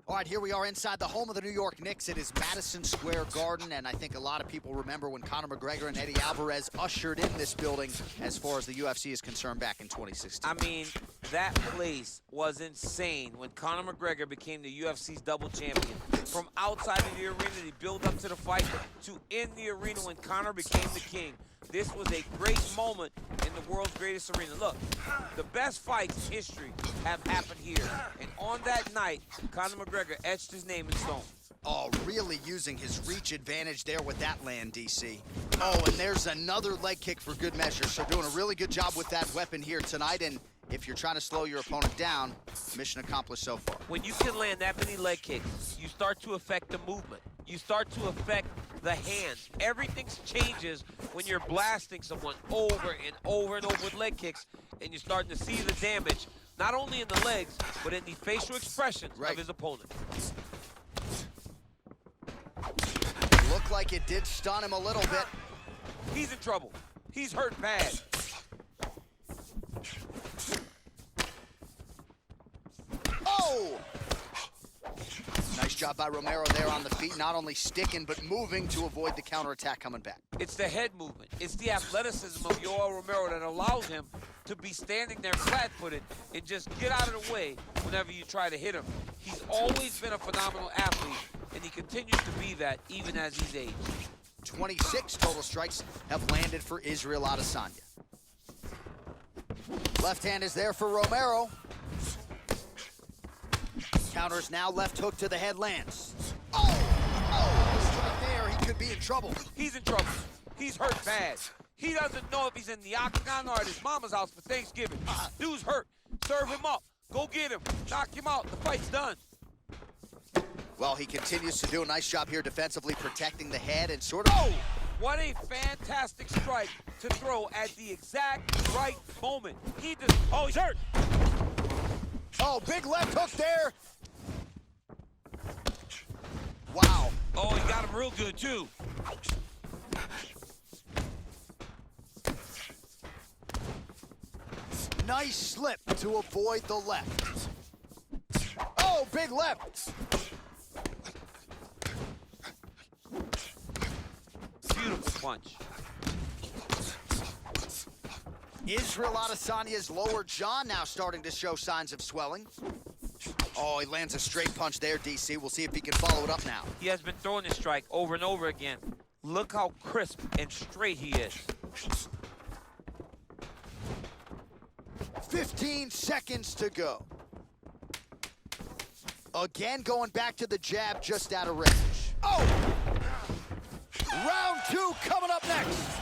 All right, here we are inside the home of the New York Knicks. It is Madison Square Garden, and I think a lot of people remember when Conor McGregor and Eddie Alvarez ushered in this building as far as the UFC is concerned back in 2016. I mean, that place was insane when Conor McGregor became the UFC's double champion. From outside of the arena, they built up to the fight, to in the arena when Conor became the king. This was a great moment in the world's greatest arena. Look, the best fights in history have happened here. And on that night, Conor McGregor etched his name in stone. Oh, really using his reach advantage there with that land, DC. Oh, and there's another leg kick for good measure. So doing a really good job with that weapon here tonight. And if you're trying to slow your opponent down, mission accomplished so far. When you can land that many leg kicks, you start to affect the movement. You start to affect the hands. Everything changes when you're blasting someone over and over and over with leg kicks, and you're starting to see the damage, not only in the legs, but in the facial expressions of his opponent. Looked like it did stun him a little bit. He's in trouble. He's hurt bad. Oh! Nice job by Romero there on the feet, not only sticking, but moving to avoid the counterattack coming back. It's the head movement. It's the athleticism of Yoel Romero that allows him to be standing there flat-footed and just get out of the way whenever you try to hit him. He's always been a phenomenal athlete, and he continues to be that even as he's aged. 26 total strikes have landed for Israel Adesanya. Left hand is there for Romero. Counters now, left hook to the head lands. Oh, right there, he could be in trouble. He's in trouble. He's hurt bad. He doesn't know if he's in the octagon or at his mama's house for Thanksgiving. Dude's hurt. Serve him up. Go get him. Knock him out. The fight's done. Well, he continues to do a nice job here defensively, protecting the head and sort of... Oh! What a fantastic strike to throw at the exact right moment. He just... Oh, he's hurt! Oh, big left hook there. Wow. Oh, he got him real good, too. Nice slip to avoid the left. Oh, big left. Beautiful punch. Israel Adesanya's lower jaw now starting to show signs of swelling. Oh, he lands a straight punch there, DC. We'll see if he can follow it up now. He has been throwing this strike over and over again. Look how crisp and straight he is. 15 seconds to go. Again, going back to the jab, just out of range. Oh! Round 2 coming up next.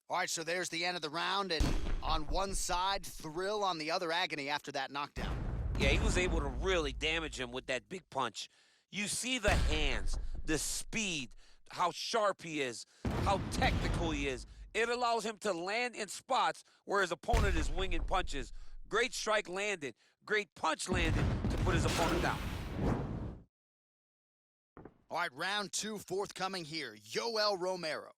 All right, so there's the end of the round, and on one side, thrill, on the other, agony after that knockdown. Yeah, he was able to really damage him with that big punch. You see the hands, the speed, how sharp he is, how technical he is. It allows him to land in spots where his opponent is winging punches. Great strike landed, great punch landed to put his opponent down. All right, round 2 forthcoming here. Yoel Romero.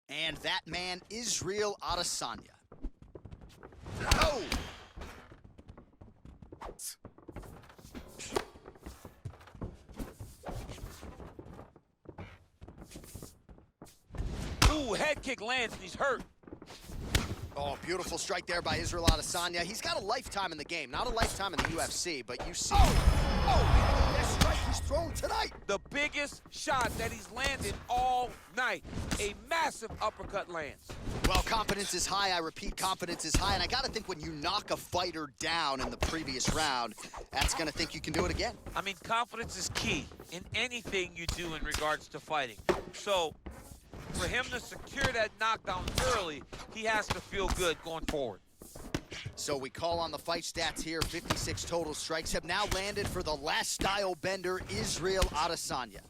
And that man, Israel Adesanya. Oh! Ooh, head kick lands and he's hurt. Oh, beautiful strike there by Israel Adesanya. He's got a lifetime in the game, not a lifetime in the UFC, but you see... Oh, best strike he's thrown tonight. The biggest shot that he's landed all night. A massive uppercut lands. Well, confidence is high. I repeat, confidence is high. And I got to think when you knock a fighter down in the previous round, that's going to think you can do it again. I mean, confidence is key in anything you do in regards to fighting. So, for him to secure that knockdown early, he has to feel good going forward. So we call on the fight stats here. 56 total strikes have now landed for the last style bender, Israel Adesanya.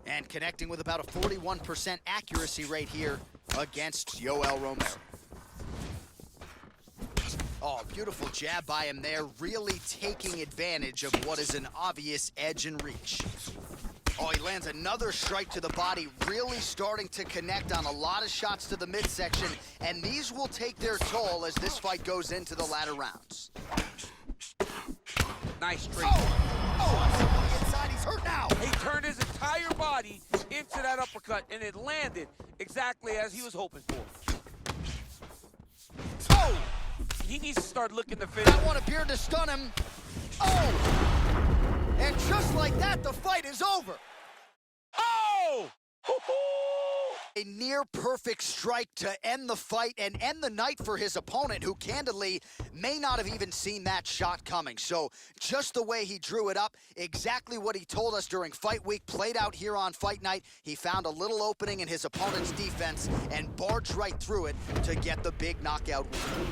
And connecting with about a 41% accuracy rate here against Yoel Romero. Oh, beautiful jab by him there, really taking advantage of what is an obvious edge and reach. Oh, he lands another strike to the body, really starting to connect on a lot of shots to the midsection, and these will take their toll as this fight goes into the latter rounds. Nice straight. Oh, inside, he's hurt now. He turned his entire body into that uppercut, and it landed exactly as he was hoping for. Oh, He needs to start looking to finish. that one appeared to stun him. Oh, and just like that, the fight is over. Oh! A near-perfect strike to end the fight and end the night for his opponent, who candidly may not have even seen that shot coming. So just the way he drew it up, exactly what he told us during fight week, played out here on fight night. He found a little opening in his opponent's defense and barged right through it to get the big knockout win.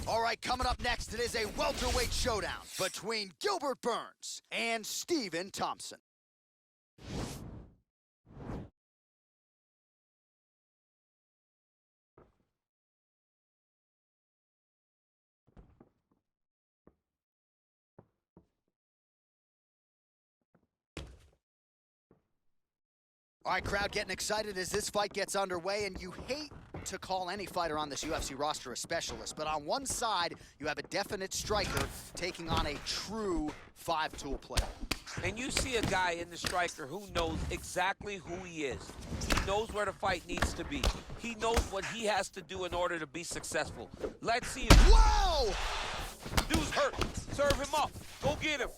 All right, coming up next, it is a welterweight showdown between Gilbert Burns and Stephen Thompson. All right, crowd getting excited as this fight gets underway, and you hate to call any fighter on this UFC roster a specialist, but on one side, you have a definite striker taking on a true five-tool player. And you see a guy in the striker who knows exactly who he is. He knows where the fight needs to be. He knows what he has to do in order to be successful. Let's see him. Whoa! Dude's hurt. Serve him up. Go get him.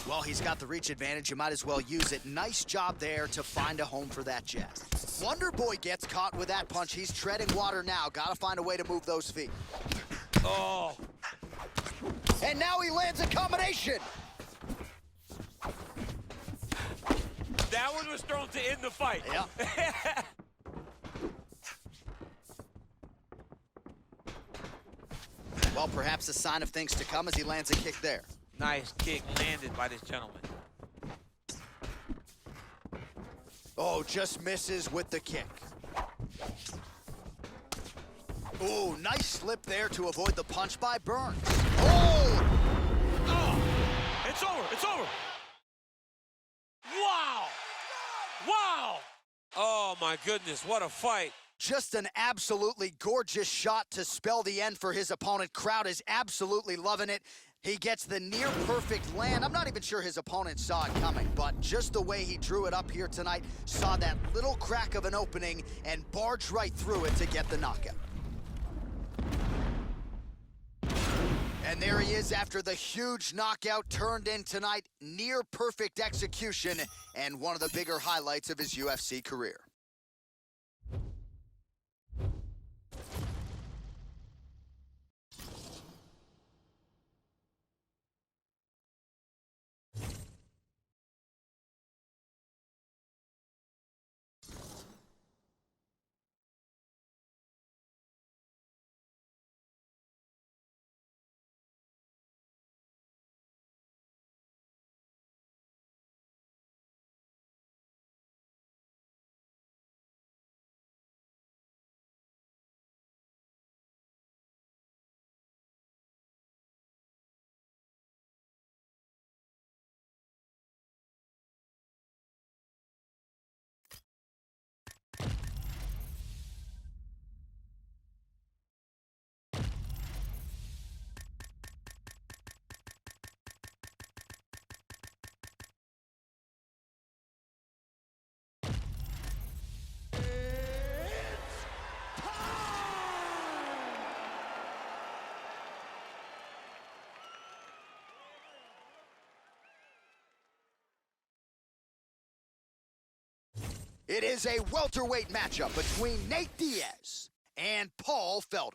Well, he's got the reach advantage. You might as well use it. Nice job there to find a home for that jab. Wonder Boy gets caught with that punch. He's treading water now. Got to find a way to move those feet. Oh. And now he lands a combination. That one was thrown to end the fight. Yeah. Well, perhaps a sign of things to come as he lands a kick there. Nice kick landed by this gentleman. Oh, just misses with the kick. Oh, nice slip there to avoid the punch by Burns. Oh! Oh! It's over! It's over! Wow! Wow! Oh, my goodness, what a fight. Just an absolutely gorgeous shot to spell the end for his opponent. Crowd is absolutely loving it. He gets the near-perfect land. I'm not even sure his opponent saw it coming, but just the way he drew it up here tonight, saw that little crack of an opening and barged right through it to get the knockout. And there he is after the huge knockout turned in tonight. Near-perfect execution and one of the bigger highlights of his UFC career. It is a welterweight matchup between Nate Diaz and Paul Felder.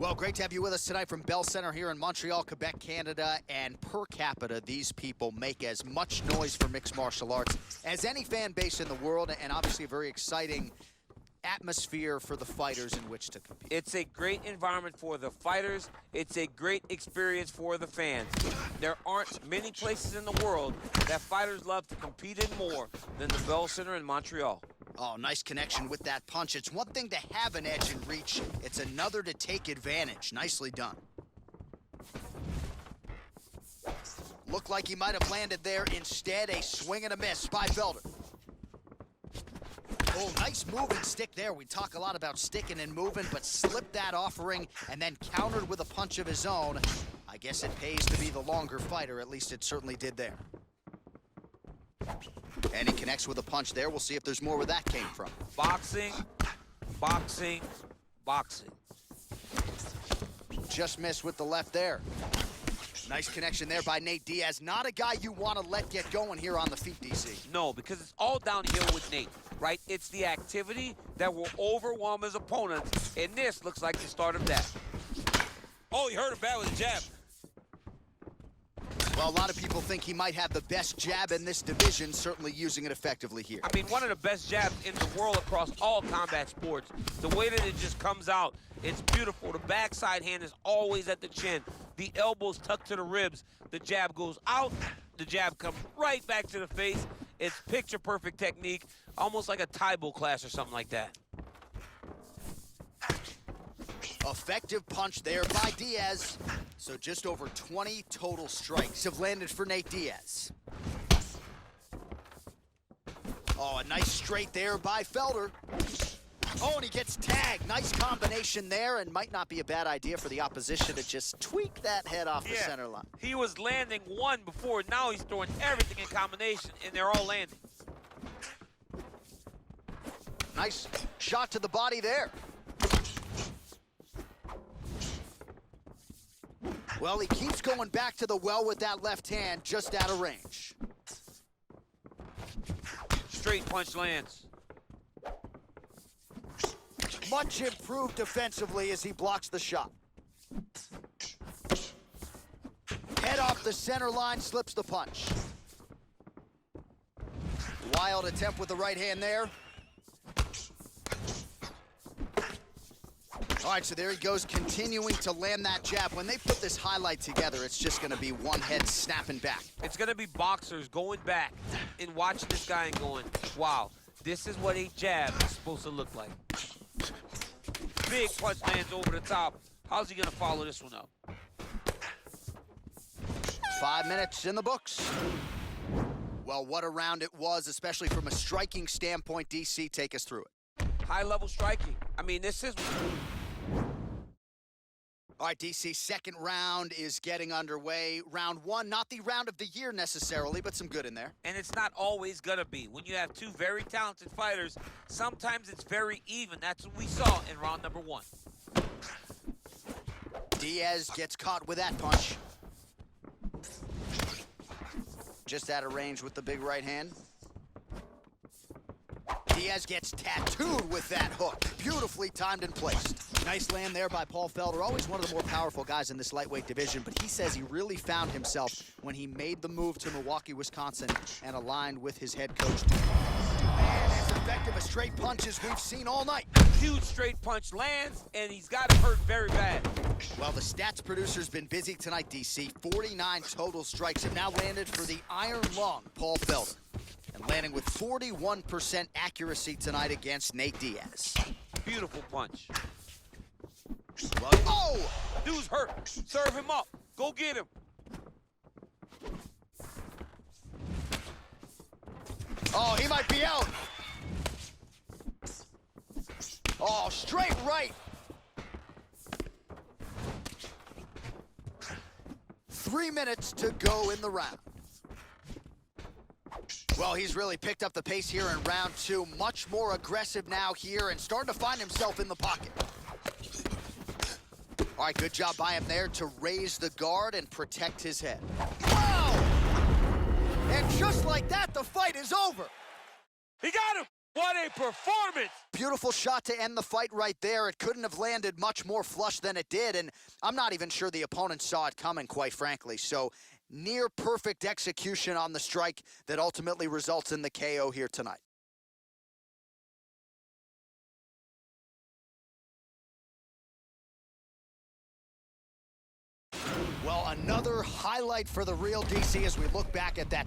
Well, great to have you with us tonight from Bell Center here in Montreal, Quebec, Canada. And per capita, these people make as much noise for mixed martial arts as any fan base in the world, and obviously a very exciting atmosphere for the fighters in which to compete. It's a great environment for the fighters. It's a great experience for the fans. There aren't many places in the world that fighters love to compete in more than the Bell Center in Montreal. Oh, nice connection with that punch. It's one thing to have an edge and reach. It's another to take advantage. Nicely done. Looked like he might have landed there. Instead, a swing and a miss by Felder. Oh, nice moving stick there. We talk a lot about sticking and moving, but slipped that offering and then countered with a punch of his own. I guess it pays to be the longer fighter. At least it certainly did there. And he connects with a punch there. We'll see if there's more where that came from. Boxing, boxing, boxing. Just missed with the left there. Nice connection there by Nate Diaz. Not a guy you want to let get going here on the feet, DC. No, because it's all downhill with Nate, right? It's the activity that will overwhelm his opponents, and this looks like the start of that. Oh, he hurt him bad with a jab. Well, a lot of people think he might have the best jab in this division, certainly using it effectively here. I mean, one of the best jabs in the world across all combat sports. The way that it just comes out, it's beautiful. The backside hand is always at the chin. The elbows tucked to the ribs. The jab goes out. The jab comes right back to the face. It's picture-perfect technique, almost like a Taibo class or something like that. Effective punch there by Diaz. So just over 20 total strikes have landed for Nate Diaz. Oh, a nice straight there by Felder. Oh, and he gets tagged. Nice combination there, and might not be a bad idea for the opposition to just tweak that head off the center line. He was landing one before. Now he's throwing everything in combination, and they're all landing. Nice shot to the body there. Well, he keeps going back to the well with that left hand, just out of range. Straight punch lands. Much improved defensively as he blocks the shot. Head off the center line, slips the punch. Wild attempt with the right hand there. All right, so there he goes, continuing to land that jab. When they put this highlight together, it's just going to be one head snapping back. It's going to be boxers going back and watching this guy and going, wow, this is what a jab is supposed to look like. Big punch lands over the top. How's he going to follow this one up? 5 minutes in the books. Well, what a round it was, especially from a striking standpoint. DC, take us through it. High-level striking. I mean, this is... All right, DC, second round is getting underway. Round one, not the round of the year necessarily, but some good in there. And it's not always gonna be. When you have two very talented fighters, sometimes it's very even. That's what we saw in round number one. Diaz gets caught with that punch. Just out of range with the big right hand. Diaz gets tattooed with that hook. Beautifully timed and placed. Nice land there by Paul Felder. Always one of the more powerful guys in this lightweight division, but he says he really found himself when he made the move to Milwaukee, Wisconsin, and aligned with his head coach. And as effective a straight punch as we've seen all night. Huge straight punch lands, and he's got him hurt very bad. Well, the stats producer's been busy tonight, DC. 49 total strikes have now landed for the iron lung, Paul Felder. And landing with 41% accuracy tonight against Nate Diaz. Beautiful punch. Well, oh! Dude's hurt. Serve him up. Go get him. Oh, he might be out. Oh, straight right. 3 minutes to go in the round. Well, he's really picked up the pace here in round 2. Much more aggressive now here and starting to find himself in the pocket. All right, good job by him there to raise the guard and protect his head. Wow! And just like that, the fight is over. He got him! What a performance! Beautiful shot to end the fight right there. It couldn't have landed much more flush than it did, and I'm not even sure the opponent saw it coming, quite frankly. So, near perfect execution on the strike that ultimately results in the KO here tonight. Well, another highlight for the real DC as we look back at that